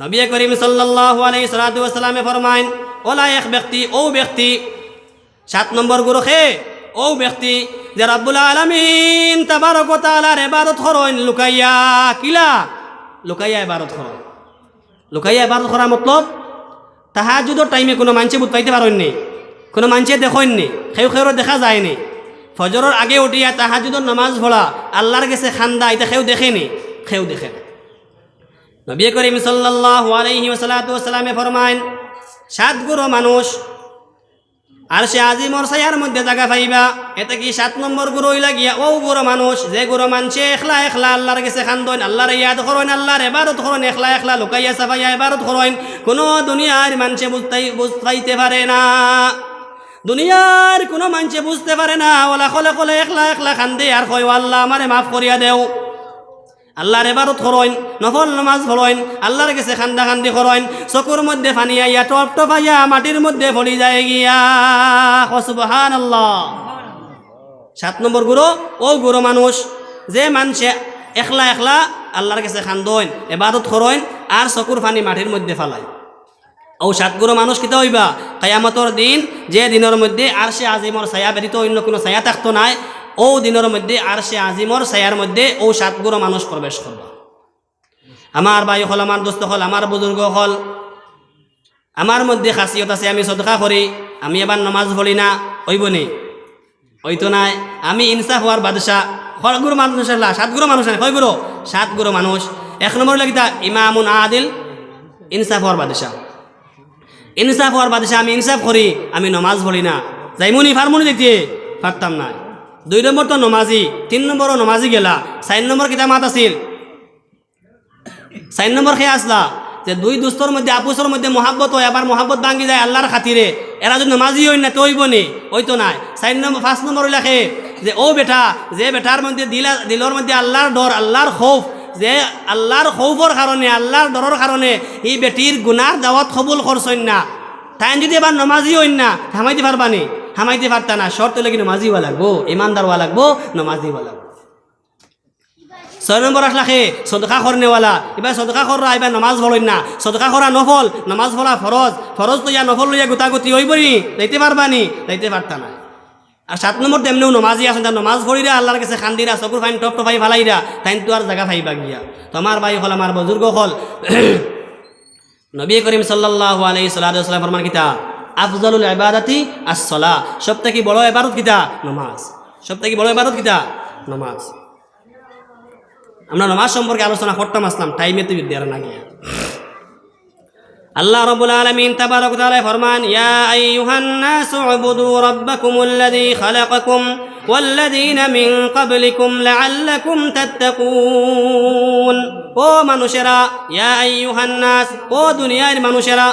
নবী করিম সাল্লাল্লাহু আলাইহি সাল্লামে ফরমাইন ওলা এক ব্যক্তি ও ব্যক্তি 7 নম্বর গুরু খে ও ব্যক্তি যে রব্বুল আলামিন তাবারক ওয়া তাআলার ইবাদত করেন লুকাইয়া কিলা লুকাইয়া ইবাদত করেন লুকাইয়া ইবাদত করা মতলব তাহাজ্জুদের টাইমে কোনো মানুষে বুঝ পাইতে পারেন নি কোনো মানুষে দেখেন নি খেউ খেউর দেখা যায়নি ফজরের আগে উঠিয়া তাহাজ্জুদের নামাজ পড়া আল্লাহর কাছে খান্দা এটা খেউ দেখেনি খেউ দেখে নবী করিম সাল্লাল্লাহু আলাইহি ওয়াসাল্লামে ফরমাইন 7 গুরু মানুষ আর সে আজিমর ছায়ার মধ্যে জায়গা পাইবা এটা কি 7 নম্বর গুরু হইলা গিয়া ও গুরু মানুষ যে গুরু মানুষে একলা একলা আল্লাহর কাছে খান্দন আল্লাহর ইয়াদ করেন আল্লাহর ইবাদত করেন একলা একলা লুকাইয়া সাফাইয়া ইবাদত করেন কোনো দুনিয়ার মানুষে বুঝতে পারে না দুনিয়ার কোনো মানুষে বুঝতে পারে না ওলা খলে খলে একলা একলা খান্দে আর কয় আল্লাহ আমারে মাফ করিয়া দেও আল্লাহর ইবাদত করেন নফল নামাজ পড়েন আল্লাহর কাছে খান্দা খান্দি করেন চকুর মধ্যে পানি আইয়া টপ টপাইয়া মাটির মধ্যে পড়ি যায় গিয়া সুবহানাল্লাহ 7 নম্বর গুরু ও গুরু মানুষ যে মানুষে একলা একলা আল্লাহর কাছে খান্দন ইবাদত করেন আর চকুর পানি মাটির মধ্যে ফালায় ও 7 গুরু মানুষ কিতা হইবা কিয়ামতের দিন যে দিনের মধ্যে আরশে আজিমর ছায়া ব্যতীত অন্য কোনো ছায়া থাকতো নাই ও দিনের মধ্যে আরশে আজিমর ছায়ার মধ্যে ও 7 গুরু মানুষ প্রবেশ করবা আমার ভাই হল আমার দোস্ত হল আমার বুজুর্গ হল আমার মধ্যে খাসিয়ত আছে আমি সদকা করি আমি এবার নামাজ পড়ি না ওইবনি ওইতো নাই আমি ইনসাফ হওয়ার বাদশা কয় গুরু মানুষ 7 গুরু মানুষ নাই কয় গুরু 7 গুরু মানুষ 1 নম্বর লাগিতা ইমামুন আদিল ইনসাফ হওয়ার বাদশা ইনসাফ হওয়ার বাদশা আমি ইনসাফ করি আমি নামাজ পড়ি না যাইমুনি ফারমুনি দেখতে পারতাম না 2 নম্বর তো নমাজি 3 নম্বরও নমাজি গেলা 4 নম্বর কিতা মাত আছিল 4 নম্বর খেয়ে আসলা যে 2 দোস্তর মধ্যে আপুসের মধ্যে মহাব্বত হয় আবার মহাব্বত ভাঙ্গি যায় আল্লাহর খাতিরে এরা যদি নমাজি হই না তো হইবনি ওইতো নাই 5 নম্বর লেখে যে ও বেটা যে বেটার মধ্যে দিলর মধ্যে আল্লাহর ডর আল্লাহর খৌফ যে আল্লাহর খৌফর কারণে আল্লাহর ডরের কারণে এই বেটির গুনার দাওয়াত কবুল করছেন না তাই যদি এবার নমাজি হইন না থামাইতে পারবানি হামাইতে পারতা না শর্ত লাগি নমাজি হওয়া লাগবো ইমানদার হওয়া লাগবো নমাজি হওয়া লাগবো 6 নম্বর আসলাখে সদকা করনেওয়ালা এবার সদকা কররা এবার নমাজ পড়েন না সদকা করা নফল নমাজ পড়া ফরজ ফরজ তো ইয়া নফল লইয়া গোতাগুতি হইবনি যাইতে পারবানি যাইতে পারতা না আর 7 নম্বর তেমনিও নমাজি আছেন তার নমাজ পড়িরা আল্লাহর কাছে খান্দিরা চকুর ফাইন টপ টপাই ফালাইরা তাই তো আর জায়গা পাইবা গিয়া তোমার ভাই হল আমার বুজুর্গ হল নবী করিম সাল্লাল্লাহু আলাইহি সাল্লাম ফরমান কিতা আফজালুল ইবাদাতি আস-সালাহ সবথেকে বড় ইবাদত কিতা নামাজ সবথেকে বড় ইবাদত কিতা নামাজ আমরা নামাজ সম্পর্কে আলোচনা করতাম আসলাম টাইমে তো বিদ্যার না গিয়া আল্লাহ রাব্বুল আলামিন তাবারক ওয়া তাআলা ফরমান ইয়া আইয়ুহান নাসু উবুদু রাব্বাকুমুল্লাযী খালাকাকুম ওয়াল্লাযীনা মিন ক্বাবলিকুম লাআল্লাকুম তাত্তাকুন ও মানুষেরা ইয়া আইয়ুহান নাস ও দুনিয়ার মানুষেরা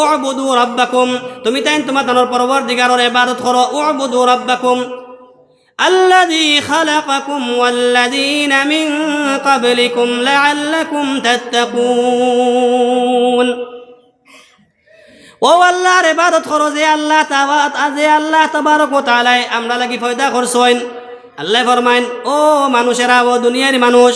উবুদু রাব্বাকুম তুমি তাই তোমাদের পরবর্তীকারের ইবাদত করো উবুদু রাব্বাকুম الذي خلقكم والذين من قبلكم لعلكم تتقون ও আল্লাহর ইবাদত করো যে আল্লাহ তাবারক ওয়া তাআলা আমরা লাগি পয়দা করছেন আল্লাহ ফরমাইন ও মানুষেরা ও দুনিয়ার মানুষ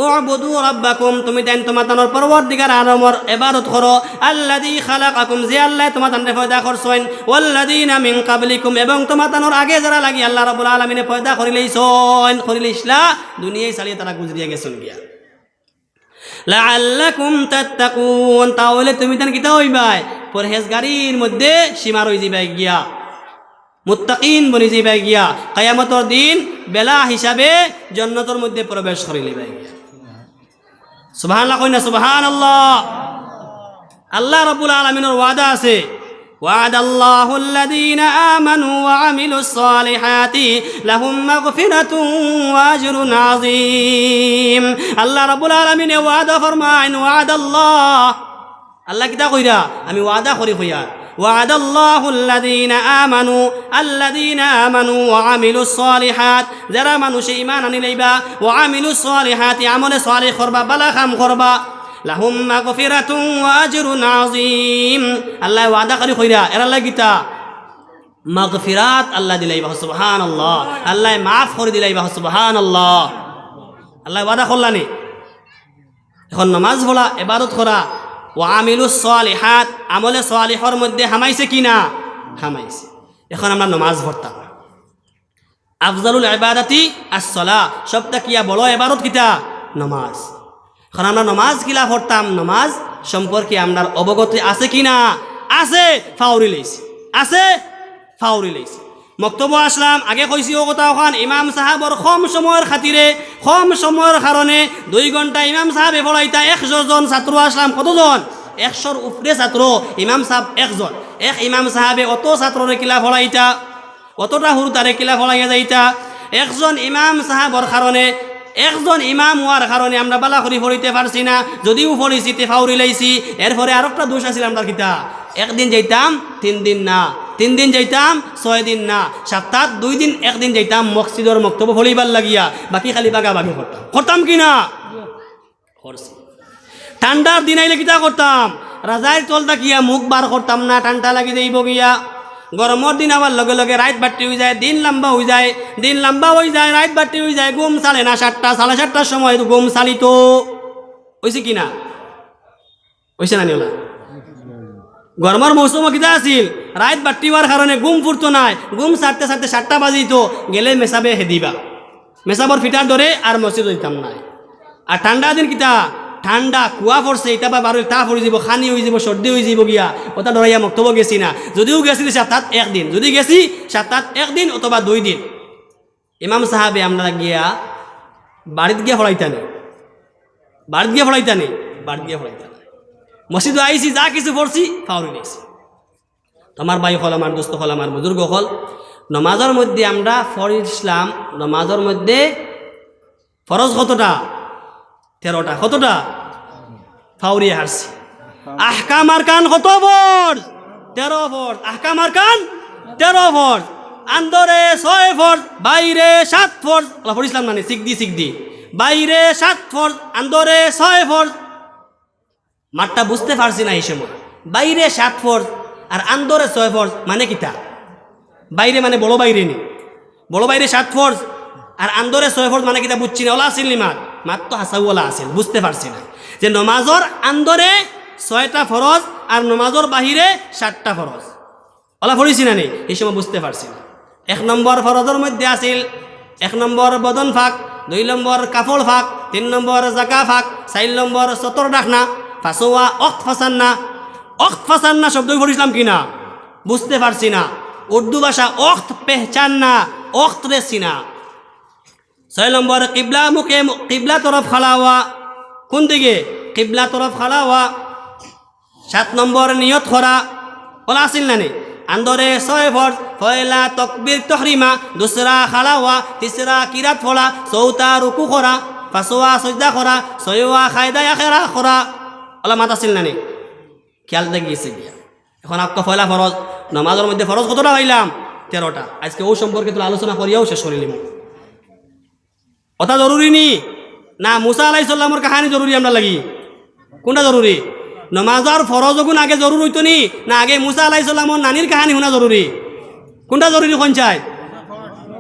উবুদু রাব্বাকুম তুমি দেন তোমাদের পরবর্তীকার আলমর ইবাদত করো আল্লাযী খালাকাকুম যে আল্লাহ তোমাদের পয়দা করছেন ওয়াল্লাযীনা মিন ক্বাবলিকুম এবং তোমাদের আগে যারা লাগি আল্লাহ রাব্বুল আলামিনে পয়দা করিলাইছলা দুনিয়ায় চালিয়ে তারা গুজরিয়া গেছেন গিয়া লাআল্লাকুম তাত্তাকুন তাহলে তুমি দেন কিতা হইবাই পরহেজগারির মধ্যে সীমা রই যাইবা গিয়া মুত্তাকিন বনি যাইবা গিয়া কিয়ামতের দিন বেলা হিসাবে জান্নাতের মধ্যে প্রবেশ করিলিবা গিয়া সুবহানাল্লাহ কইনা সুবহানাল্লাহ আল্লাহ রাব্বুল আলামিনের ওয়াদা আছে ওয়াদাল্লাহু আল্লাযীনা আমানু ওয়া আমিলুস সালিহাতি লাহুম মাগফিরাতুন ওয়া আজরুন আযীম আল্লাহ রাব্বুল আলামিনে ওয়াদা ফরমায় ওয়াদাল্লাহ আল্লাহ কিতা কইরা আমি ওয়াদা করি হইয়া ওয়াদাল্লাহু আল্লাযীনা আমানু ওয়া আমিলুস সালিহাত যারা মানুষ ঈমান আনিলাইবা ওয়া আমিলুস সালিহাতি আমলে সালিহ করবা ভালো কাম করবা লাহুম মাগফিরাতুন ওয়া আজরুন আযীম আল্লাহ ওয়াদা করি কইরা এর লাগিতা মাগফিরাত আল্লাহ দিলাইবা সুবহানাল্লাহ আল্লাহ মাফ করে দিলাইবা সুবহানাল্লাহ আল্লাহ ওয়াদা করলানি এখন নামাজ পড়া ইবাদত করা ও আমিলুস সালিহাত, আমলে সালিহর মধ্যে হামাইছে কি না? হামাইছে। এখন আমরা নমাজ পড়তাম। আফজালুল ইবাদাতি আস-সালাহ, সবটা কিয়া বড় ইবাদত কিতা? নমাজ। এখন আমরা নমাজ কিলা পড়তাম, নমাজ সম্পর্কে আপনার অবগতি আছে কি না? আছে, ফাউরি লইছি, আছে, ফাউরি লইছি। মক্তব্য আসলাম, আগে কইছি ও কথা ওখান ইমাম সাহাবর কম সময়ের খাতিরে, কম সময়ের কারণে 2 ঘন্টা ইমাম সাহাবে পড়াইতা। 100 জন ছাত্র আসলাম, কতজন? 100-র উপরে ছাত্র, ইমাম সাহেব একজন। এক ইমাম সাহাবে অত ছাত্ররে কিলা পড়াইতা, অতটা হুরুতারে কিলা পড়াইয়া যাইতা। একজন ইমাম সাহাবর কারণে, একজন ইমাম হওয়ার কারণে আমরা বালা করি পড়িতে পারছি না, যদিও পড়িছি তে ফাউরি লাইছি। এরপরে আরেকটা দোষ আছিল আমরা কিতা, একদিন যাইতাম 3 দিন না, 3 দিন যাইতাম 6 দিন না, সপ্তাহ 2 দিন, একদিন যাইতাম মসজিদর মক্তব্য পড়িবার লাগিয়া, বাকি খালি বাগাবাগি করতাম। করতাম কি না? করছি। ঠান্ডার দিন আইলে কিতা করতাম, রাজাইর তলটা কিয়া মুখ বার করতাম না, ঠান্ডা লাগি যাইব গিয়া। গরমের দিন আবার লগে লগে রাত বাড়তি হয়ে যায়, দিন লম্বা হয়ে যায়, দিন লম্বা হয়ে যায়, রাত বাড়তি হয়ে যায়। ঘুম চালে না, 7টা 7:30টার সময় ঘুম চালিত হয়েছে কিনা? হয়েছে না নিওলা? গরমের মৌসুম কিতা আছিল, রাত বাড়তি হওয়ার কারণে ঘুম ফুরতো নাই, ঘুম ছাড়তে ছাড়তে 7টা বাজিত, গেলে মেসাবে হেদিবা, মেসাবর ফিটার ধরে আর মসজিদ হইতাম নাই। আর ঠান্ডা দিন কিতা, ঠান্ডা কুয়া পড়ছে, এটা বা বারো তা পড়ে যাব, খানি হয়ে যাব, সর্দি হয়ে যাব গিয়া, ওটা ডরাইয়া মক্তব্য গেছি না। যদিও গেছি সপ্তাহ 1 দিন, যদি গেছি সপ্তাহ 1 দিন অথবা 2 দিন। ইমাম সাহাবে আমরা গিয়া বাড়িত গিয়া ফলাইতানি, বাড়িত গিয়া ফলাইতানি, বাড়িত গিয়া ফলাইতানি। মসজিদে আইসি, যা কিছু পড়ছি ফাউরি নিয়েছি। তোমার ভাই হল, আমার দোস্ত হল, আমার বুজুর্গ হল, নমাজের মধ্যে আমরা পড়িছিলাম, নমাজের মধ্যে ফরজ কতটা? 13টা। কতটা? ফাউরি হারছি। আহকাম আরকান কত ফরজ? 13 ফরজ। আহকাম আরকান 13 ফরজ। আন্দরে 6 ফরজ, বাইরে 7 ফরজ। আল্লাহ পড়িছিলাম মানে সিকদি বাইরে 7 ফরজ, আন্দরে 6 ফরজ। মাঠটা বুঝতে পারছি না এই সময়। বাইরে 7 ফরজ আর আন্দরে 6 ফরজ মানে কিতা? বাইরে মানে বড় বাইরে নি, বড় বাইরে 7 ফরজ আর আন্দরে 6 ফরজ মানে কিতা বুঝছি না। ওলা আসিল নি মাত তো হাসাওয়ালা আসিল, বুঝতে পারছি না যে নমাজর আন্দরে 6টা ফরজ আর নমাজর বাহিরে 7টা ফরজ। ওলা পড়িছি না নি, এই সময় বুঝতে পারছি না। 1 নম্বর ফরজের মধ্যে আসিল 1 নম্বর বদন ফাঁক, 2 নম্বর কাপড় ফাঁক, 3 নম্বর জাকা ফাঁক, 4 নম্বর সতর ডাকনা, 5ওয়া অক্ত ফাসান্না। অক্ত ফাসান্না শব্দ পড়িছিলাম কিনা বুঝতে পারছি না। উর্দু ভাষা অক্ত পেহচান না, অক্ত রে সিনা। 6 নম্বর কিবলা মুখে, কিবলা তরফ খালাওয়া, কোন দিকে? কিবলা তরফ খালাওয়া। 7 নম্বর নিয়ত করা। বলা আসিল না নি? আন্দরে 6 ফরজ, পয়লা তকবীর তহরিমা, দুসরা খালাওয়া, তিসরা কিরাত পড়া, চৌথা রুকু করা, 5ওয়া সজদা করা, 6ওয়া খায়দা আখেরা করা। ওলা মাত আসিল না নি? খেয়াল গিয়েছে গিয়া। এখন আপনার পয়লা ফরজ, নামাজের মধ্যে ফরজ কতটা পাইলাম? 13টা। আজকে ও সম্পর্কে তো আলোচনা করিয়াও শেষ করিলিম। কথা জরুরি নি না? মুসা আলাইহিস সালামের কাহানি জরুরি আমরা লাগি? কোনটা জরুরি? নমাজর ফরজ গুণ আগে জরুরি হইতো নি, না আগে মুসা আলাইহিস সালামের নানির কাহানি শোনা জরুরি? কোনটা জরুরি? কোন চাই?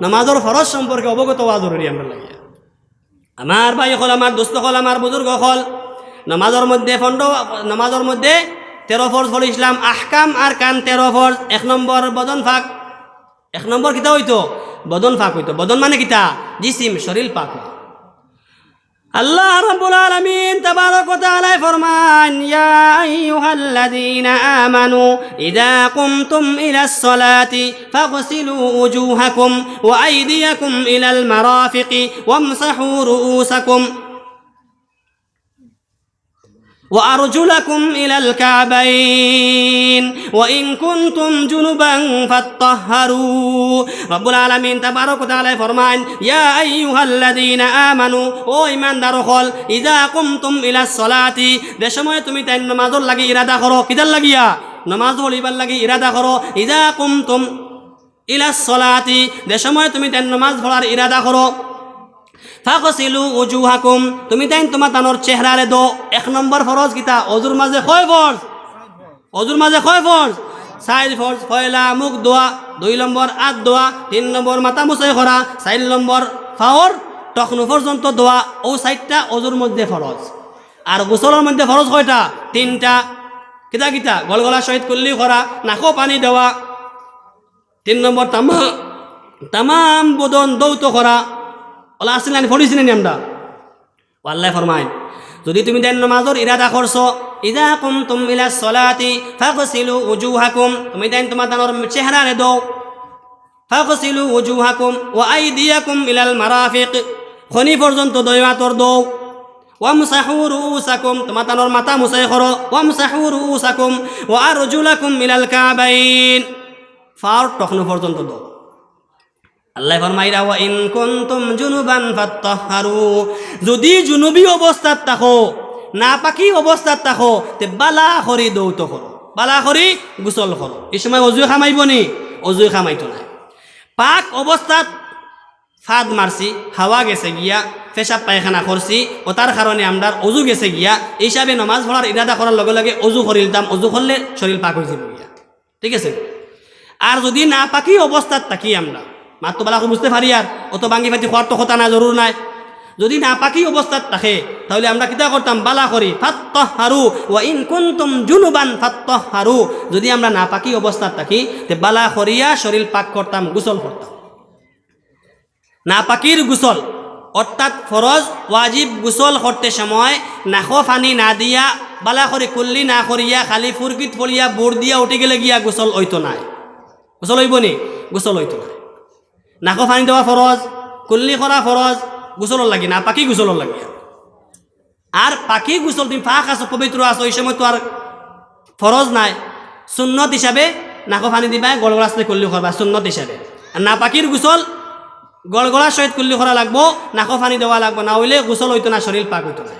নমাজর ফরজ সম্পর্কে অবগত হওয়া জরুরি আমরা লাগি। আমার ভাই হল, আমার দোস্ত হল, আমার বুজুর্গ হল, নমাজের মধ্যে 13 ফরজ পড়িছিলাম। আহকাম আর কান 13 ফরজ। 1 নম্বর বদন ফাঁক। 1 নম্বর কিতা হইতো? বদন ফাঁক হইতো। বদন মানে কিতা? জিসিম, শরীর পাক। আল্লাহ রাব্বুল আলামিন তাবারক ওয়া তাআলা ফরমান, ইয়া আইয়ুহাল্লাযীনা আমানু ইযা কুমতুম ইলাস সালাতি ফাগসিলু উজুহাকুম ওয়া আইদিয়াকুম ইলাল মারাফিকি ওয়ামসাহু রুউসাকুম وأرجلكم إلى الكعبين وإن كنتم جنبا فاطهروا. رب العالمين تبارك وتعالى فرمان، يا أيها الذين آمنوا ও ঈমানদার হল, إذا قمتم إلى الصلاة যে সময় তুমি তাই নামাজের লাগি ইরাদা করো, কিদার লাগিয়া? নামাজ পড়িবার লাগি ইরাদা করো। إذا قمتم إلى الصلاة যে সময় তুমি তাই নামাজ পড়ার ইরাদা করো। ফাগসিলু উজুহাকুম তুমি তাই তোমার তানোর চেহারারে দো। 1 নম্বর ফরজ কিতা? অজুর মাঝে কয় ফরজ? অজুর মাঝে কয় ফরজ? 4 ফরজ। পয়লা মুখ দোয়া, 2 নম্বর হাত দোয়া, 3 নম্বর মাথা মুছাই করা, 4 নম্বর ফাওর টকনু পর্যন্ত দোয়া। ও 4টা অজুর মধ্যে ফরজ। আর গোসলের মধ্যে ফরজ কয়টা? 3টা। কিতা কিতা? গলগলা সহিত কুল্লি করা, নাকো পানি দেওয়া। 3 নম্বর তামাম বদন দৌত করা। ওলা আসলে আমি পড়িছিলেন আমরা। আল্লাহ ফরমায় যদি তুমি দেন নামাজের ইরাদা করছো, ইদা কুমতুম ইলাস সলাতি ফাগসিলু উজুহাকুম, তুমি দেন তোমার দানোর চেহারা রে দাও। ফাগসিলু উজুহাকুম ওয়া আইদিয়াকুম ইলাল মারাফিক, খনি পর্যন্ত দয়াতর দাও। ওয়ামসাহু রুউসাকুম, তোমার দানোর মাথা মুছাই করো। ওয়ামসাহু রুউসাকুম ওয়া আরজুলাকুম ইলাল কাবাইন, ফার টখনো পর্যন্ত দাও। আল্লাহ ফরমাইরা ওয়া ইন কুনতুম জুনুবান ফাত্তাহহারু, যদি জুনুবি অবস্থাত থাকো, নাপাকি অবস্থাত থাকো, তে বালা করি দৌত করো, বালা করি গোসল করো। এই সময় অজু খামাইব নি? অজু খামাইতো না। পাক অবস্থাত ফাদ মারছি, হাওয়া গেছে গিয়া, পেশাব পায়খানা করছি, ও তার কারণে আমরা অজু গেছে গিয়া, এই হিসাবে নমাজ পড়ার ইরাদা করার লগে লগে অজু করিলতাম। অজু করলে শরীর পাক হয়ে যাবে গিয়া, ঠিক আছে। আর যদি নাপাকি অবস্থাত থাকি আমরা, মাত্র বালা বুঝতে পারি, আর অত ভাঙ্গি ফাটি খোয়ার তো কথা না, জরুর নাই। যদি নাপাকি অবস্থাত থাকে তাহলে আমরা কিতা করতাম? বালা করি ফাত্তাহহারু ওয়া ইন কুনতুম জুনুবান ফাত্তাহহারু, যদি আমরা নাপাকি অবস্থাত থাকি তে বালা করিয়া শরীর পাক করতাম, গোসল করতাম। নাপাকির গোসল অর্থাৎ ফরজ ওয়াজিব গোসল করতে সময় নাকো পানি না দিয়া, বালা করে কুল্লি না করিয়া, খালি ফুরকিত পড়িয়া বুড় দিয়া উঠে গেলে গিয়া গোসল হইতো নাই। গোসল হইব নি? গোসল হইতো না। নাকো পানি দেওয়া ফরজ, কুল্লি করা ফরজ, গোসলর লাগি না, পাখি গোসলর লাগি। আর পাখি গোসল তুমি ফাঁক আছো, পবিত্র আছো, এই সময় তো আর ফরজ নাই। সুন্নত হিসাবে নাকো পানি দিবা, গড়গড়া সাথে কুল্লি করবা, সুন্নত হিসাবে। আর না পাখির গোসল গড়গড়ার সহিত কুল্লি করা লাগবো, নাকো পানি দেওয়া লাগবো, না হইলে গোসল হইতো না, শরীর পাক হইতো না।